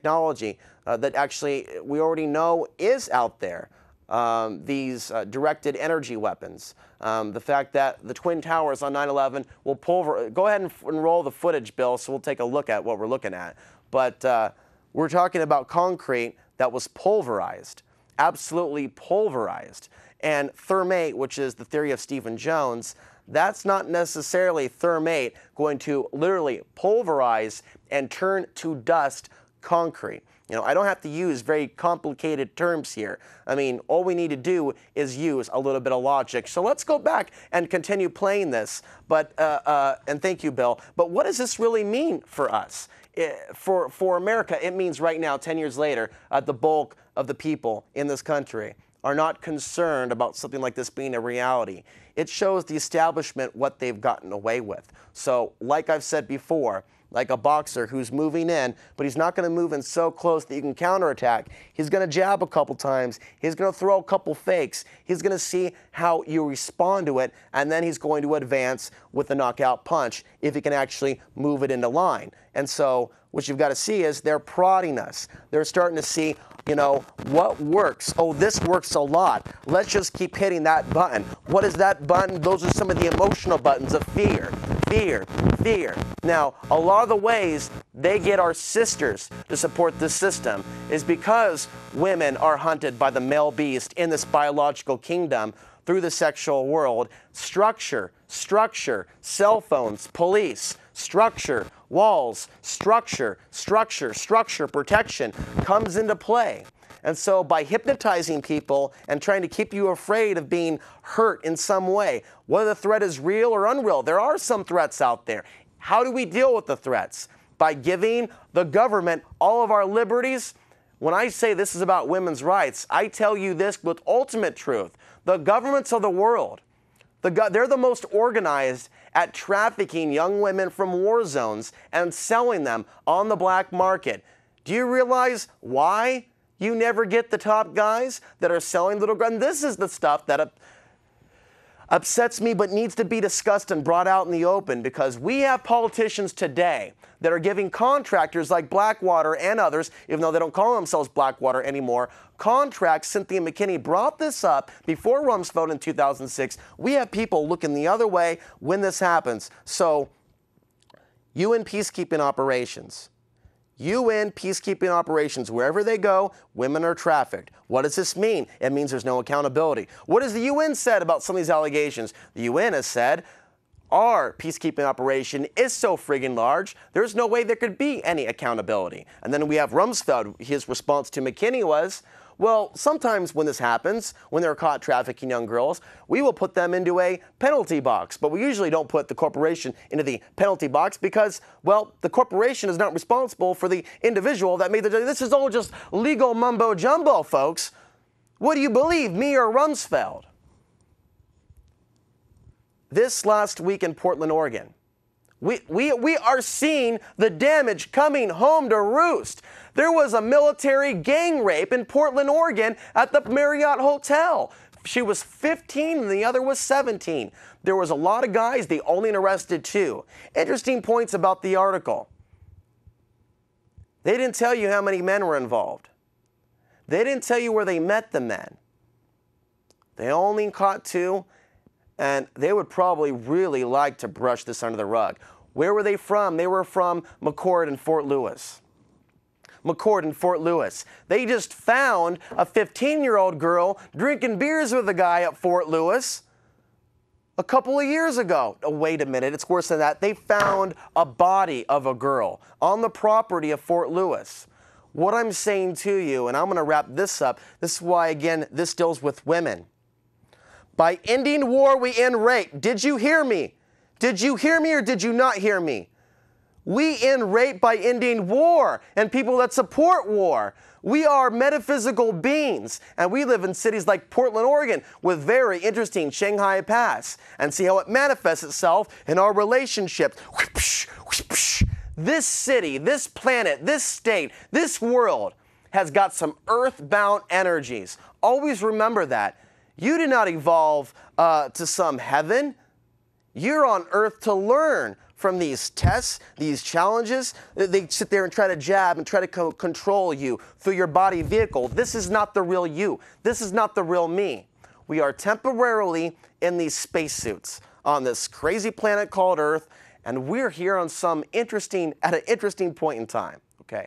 technology that actually we already know is out there. These directed energy weapons. The fact that the Twin Towers on 9/11 will go ahead and roll the footage, Bill, so we'll take a look at what we're looking at. But we're talking about concrete that was pulverized, absolutely pulverized. And thermate, which is the theory of Stephen Jones, that's not necessarily thermate going to literally pulverize and turn to dust concrete. You know, I don't have to use very complicated terms here. I mean, all we need to do is use a little bit of logic. So let's go back and continue playing this. But and thank you, Bill. But what does this really mean for us? For America, it means right now, 10 years later, the bulk of the people in this country are not concerned about something like this being a reality. It shows the establishment what they've gotten away with. So, like I've said before, like a boxer who's moving in, but he's not going to move in so close that you can counterattack. He's going to jab a couple times. He's going to throw a couple fakes. He's going to see how you respond to it, and then he's going to advance with a knockout punch if he can actually move it into line. And so what you've got to see is they're prodding us. They're starting to see, you know, what works. Oh, this works a lot. Let's just keep hitting that button. What is that button? Those are some of the emotional buttons of fear. Fear, fear. Now, a lot of the ways they get our sisters to support this system is because women are hunted by the male beast in this biological kingdom through the sexual world. Structure, cell phones, police, structure, walls, structure, protection comes into play. And so by hypnotizing people and trying to keep you afraid of being hurt in some way, whether the threat is real or unreal, there are some threats out there. How do we deal with the threats? By giving the government all of our liberties? When I say this is about women's rights, I tell you this with ultimate truth. The governments of the world, they're the most organized at trafficking young women from war zones and selling them on the black market. Do you realize why you never get the top guys that are selling little guns? This is the stuff that upsets me but needs to be discussed and brought out in the open, because we have politicians today that are giving contractors like Blackwater and others, even though they don't call themselves Blackwater anymore, contracts. Cynthia McKinney brought this up before Rumsfeld in 2006. We have people looking the other way when this happens. So, UN peacekeeping operations. UN peacekeeping operations, wherever they go, women are trafficked. What does this mean? It means there's no accountability. What has the UN said about some of these allegations? The UN has said, our peacekeeping operation is so friggin' large, there's no way there could be any accountability. And then we have Rumsfeld. His response to McKinney was, well, sometimes when this happens, when they're caught trafficking young girls, we will put them into a penalty box. But we usually don't put the corporation into the penalty box because, well, the corporation is not responsible for the individual that made the... This is all just legal mumbo-jumbo, folks. What do you believe, me or Rumsfeld? This last week in Portland, Oregon, we are seeing the damage coming home to roost. There was a military gang rape in Portland, Oregon at the Marriott Hotel. She was 15 and the other was 17. There was a lot of guys. They only arrested 2. Interesting points about the article. They didn't tell you how many men were involved. They didn't tell you where they met the men. They only caught 2, and they would probably really like to brush this under the rug. Where were they from? They were from McCord and Fort Lewis. McCord and Fort Lewis. They just found a 15-year-old girl drinking beers with a guy at Fort Lewis a couple of years ago. Oh, wait a minute, it's worse than that. They found a body of a girl on the property of Fort Lewis. What I'm saying to you, and I'm going to wrap this up, this is why, again, this deals with women. By ending war, we end rape. Did you hear me? Did you hear me or did you not hear me? We end rape by ending war and people that support war. We are metaphysical beings, and we live in cities like Portland, Oregon, with very interesting Shanghai Pass, and see how it manifests itself in our relationships. This city, this planet, this state, this world has got some earthbound energies. Always remember that. You did not evolve to some heaven. You're on earth to learn from these tests, these challenges. They sit there and try to jab and try to control you through your body vehicle. This is not the real you. This is not the real me. We are temporarily in these spacesuits on this crazy planet called Earth, and we're here on at an interesting point in time, okay?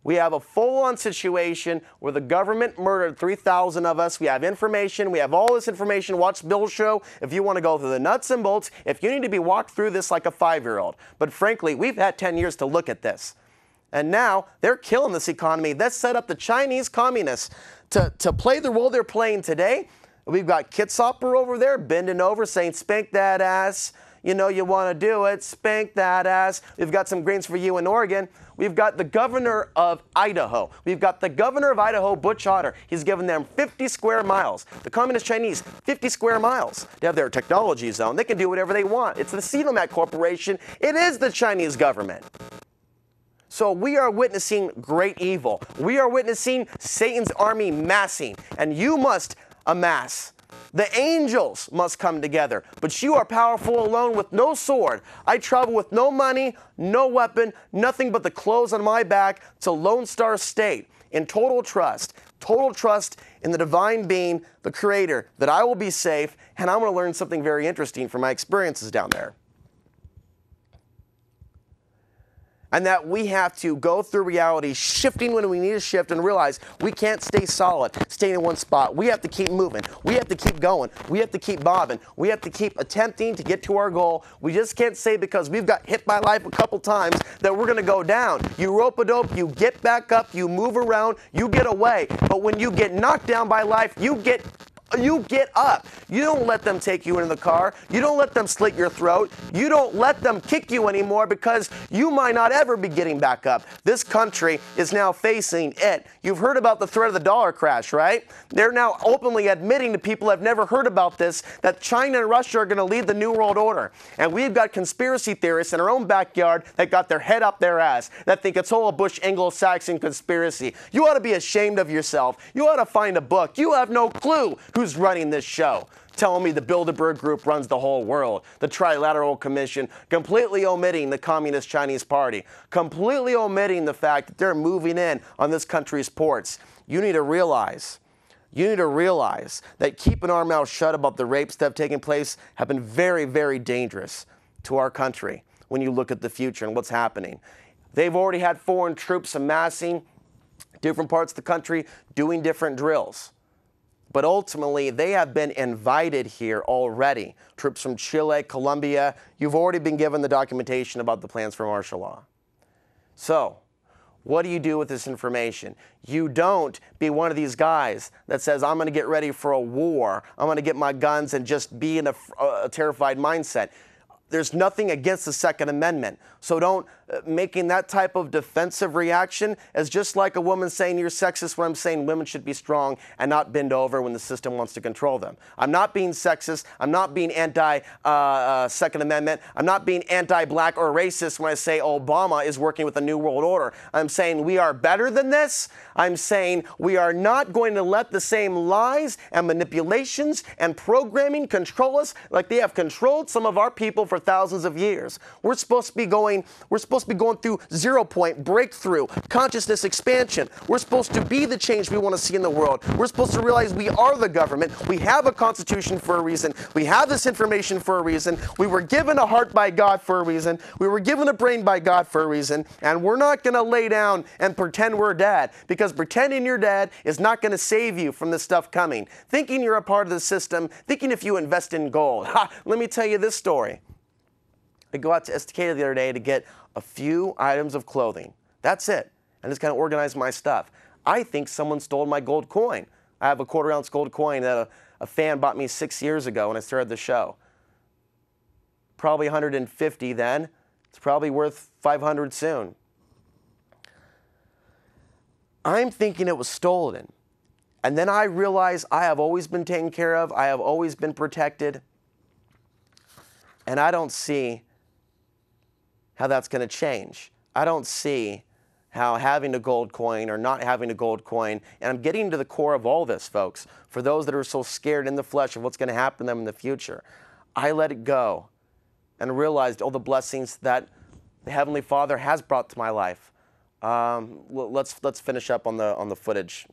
We have a full-on situation where the government murdered 3,000 of us. We have information. We have all this information. Watch Bill's show if you want to go through the nuts and bolts, if you need to be walked through this like a 5-year-old. But frankly, we've had 10 years to look at this. And now they're killing this economy. That set up the Chinese communists to play the role they're playing today. We've got Kitzhoffer over there bending over saying, spank that ass. You know you want to do it. Spank that ass. We've got some greens for you in Oregon. We've got the governor of Idaho. We've got the governor of Idaho, Butch Otter. He's given them 50 square miles. The Communist Chinese, 50 square miles. They have their technology zone. They can do whatever they want. It's the Sinomat Corporation. It is the Chinese government. So we are witnessing great evil. We are witnessing Satan's army massing. And you must amass. The angels must come together, but you are powerful alone with no sword. I travel with no money, no weapon, nothing but the clothes on my back to Lone Star State in total trust in the divine being, the creator, that I will be safe, and I'm going to learn something very interesting from my experiences down there. And that we have to go through reality, shifting when we need to shift, and realize we can't stay solid, stay in one spot. We have to keep moving. We have to keep going. We have to keep bobbing. We have to keep attempting to get to our goal. We just can't say because we've got hit by life a couple times that we're going to go down. You rope-a-dope, you get back up, you move around, you get away. But when you get knocked down by life, you get up. You don't let them take you into the car. You don't let them slit your throat. You don't let them kick you anymore because you might not ever be getting back up. This country is now facing it. You've heard about the threat of the dollar crash, right? They're now openly admitting to people who have never heard about this that China and Russia are going to lead the New World Order. And we've got conspiracy theorists in our own backyard that got their head up their ass, that think it's all a Bush Anglo-Saxon conspiracy. You ought to be ashamed of yourself. You ought to find a book. You have no clue who's running this show, telling me the Bilderberg Group runs the whole world, the Trilateral Commission, completely omitting the Communist Chinese Party, completely omitting the fact that they're moving in on this country's ports. You need to realize that keeping our mouth shut about the rapes that have taken place have been very, very dangerous to our country when you look at the future and what's happening. They've already had foreign troops amassing different parts of the country, doing different drills. But ultimately, they have been invited here already. Troops from Chile, Colombia, you've already been given the documentation about the plans for martial law. So, what do you do with this information? You don't be one of these guys that says, I'm going to get ready for a war. I'm going to get my guns and just be in a terrified mindset. There's nothing against the Second Amendment. So don't, making that type of defensive reaction as just like a woman saying you're sexist when I'm saying women should be strong and not bend over when the system wants to control them. I'm not being sexist. I'm not being anti-Second Amendment. I'm not being anti-black or racist when I say Obama is working with the New World Order. I'm saying we are better than this. I'm saying we are not going to let the same lies and manipulations and programming control us like they have controlled some of our people for thousands of years. We're supposed to be going through 0 point breakthrough, consciousness expansion. We're supposed to be the change we want to see in the world. We're supposed to realize we are the government. We have a constitution for a reason. We have this information for a reason. We were given a heart by God for a reason. We were given a brain by God for a reason. And we're not going to lay down and pretend we're dead, because pretending you're dead is not going to save you from this stuff coming. Thinking you're a part of the system, thinking if you invest in gold. Let me tell you this story. I go out to Estacada the other day to get a few items of clothing. That's it. And just kind of organize my stuff. I think someone stole my gold coin. I have a quarter-ounce gold coin that a fan bought me 6 years ago when I started the show. Probably 150 then. It's probably worth 500 soon. I'm thinking it was stolen. And then I realize I have always been taken care of. I have always been protected. And I don't see how that's going to change. I don't see how having a gold coin or not having a gold coin, and I'm getting to the core of all this, folks, for those that are so scared in the flesh of what's going to happen to them in the future. I let it go and realized all the blessings that the Heavenly Father has brought to my life. Let's finish up on the footage,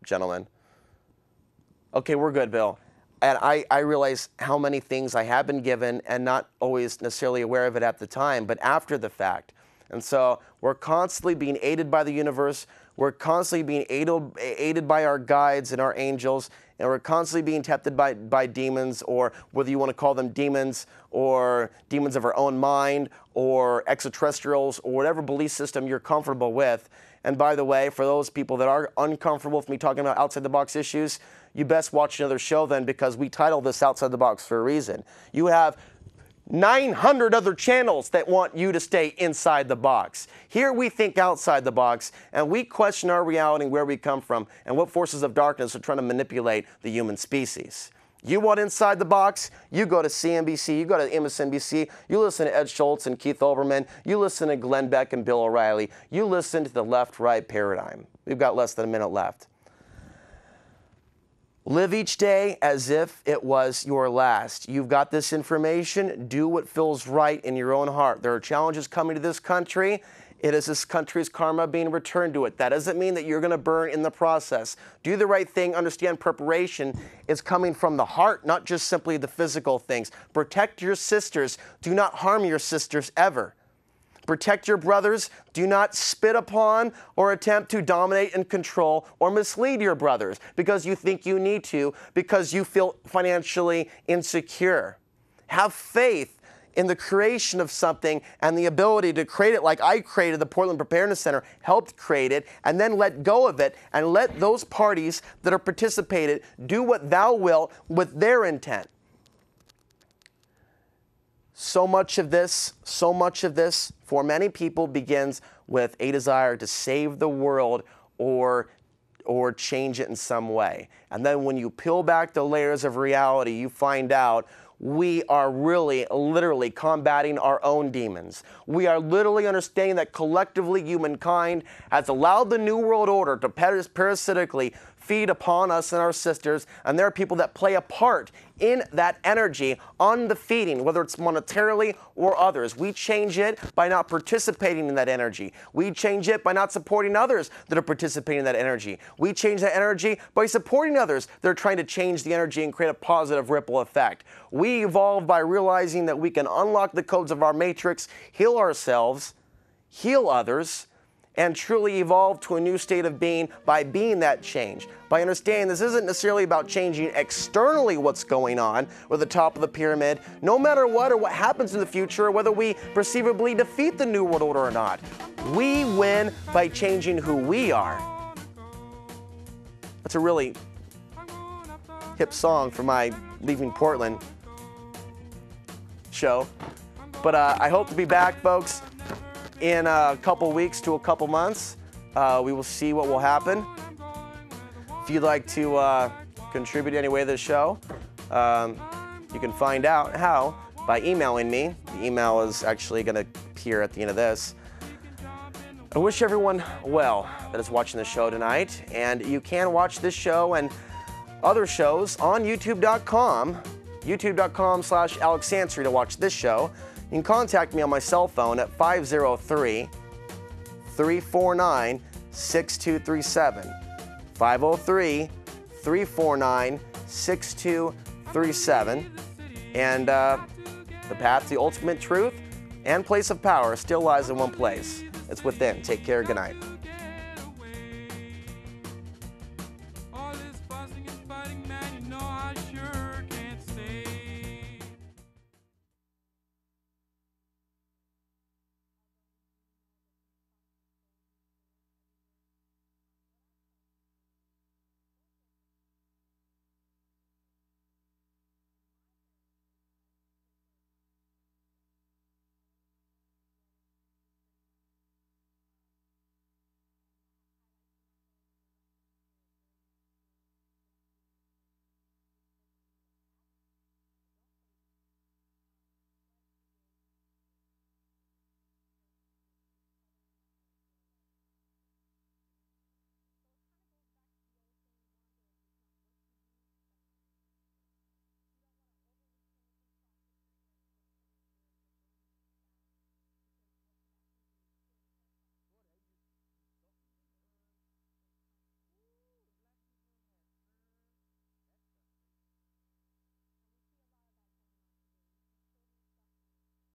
gentlemen. Okay, we're good, Bill. And I realize how many things I have been given and not always necessarily aware of it at the time, but after the fact. And so we're constantly being aided by the universe. We're constantly being aided by our guides and our angels. And we're constantly being tempted by demons, or whether you want to call them demons or demons of our own mind or extraterrestrials or whatever belief system you're comfortable with. And by the way, for those people that are uncomfortable with me talking about outside the box issues, you best watch another show then, because we titled this Outside the Box for a reason. You have 900 other channels that want you to stay inside the box. Here we think outside the box, and we question our reality and where we come from and what forces of darkness are trying to manipulate the human species. You want inside the box? You go to CNBC, you go to MSNBC, you listen to Ed Schultz and Keith Olbermann, you listen to Glenn Beck and Bill O'Reilly, you listen to the left-right paradigm. We've got less than a minute left. Live each day as if it was your last. You've got this information. Do what feels right in your own heart. There are challenges coming to this country. It is this country's karma being returned to it. That doesn't mean that you're going to burn in the process. Do the right thing. Understand preparation is coming from the heart, not just simply the physical things. Protect your sisters. Do not harm your sisters ever. Protect your brothers. Do not spit upon or attempt to dominate and control or mislead your brothers because you think you need to, because you feel financially insecure. Have faith in the creation of something and the ability to create it, like I created the Portland Preparedness Center, helped create it, and then let go of it and let those parties that are participated do what thou wilt with their intent. So much of this for many people begins with a desire to save the world or change it in some way. And then when you peel back the layers of reality, you find out we are really, literally combating our own demons. We are literally understanding that collectively humankind has allowed the New World Order to parasitically feed upon us and our sisters, and there are people that play a part in that energy on the feeding, whether it's monetarily or others. We change it by not participating in that energy. We change it by not supporting others that are participating in that energy. We change that energy by supporting others that are trying to change the energy and create a positive ripple effect. We evolve by realizing that we can unlock the codes of our matrix, heal ourselves, heal others, and truly evolve to a new state of being by being that change. By understanding this isn't necessarily about changing externally what's going on or the top of the pyramid, no matter what or what happens in the future, or whether we perceivably defeat the New World Order or not. We win by changing who we are. That's a really hip song for my Leaving Portland show. But I hope to be back, folks, in a couple weeks to a couple months. We will see what will happen. If you'd like to contribute any way to the show, you can find out how by emailing me. The email is actually going to appear at the end of this. I wish everyone well that is watching the show tonight, and you can watch this show and other shows on youtube.com, youtube.com/AlexAnsary to watch this show. You can contact me on my cell phone at 503-349-6237. 503-349-6237. And the path to the ultimate truth and place of power still lies in one place. It's within. Take care. Good night.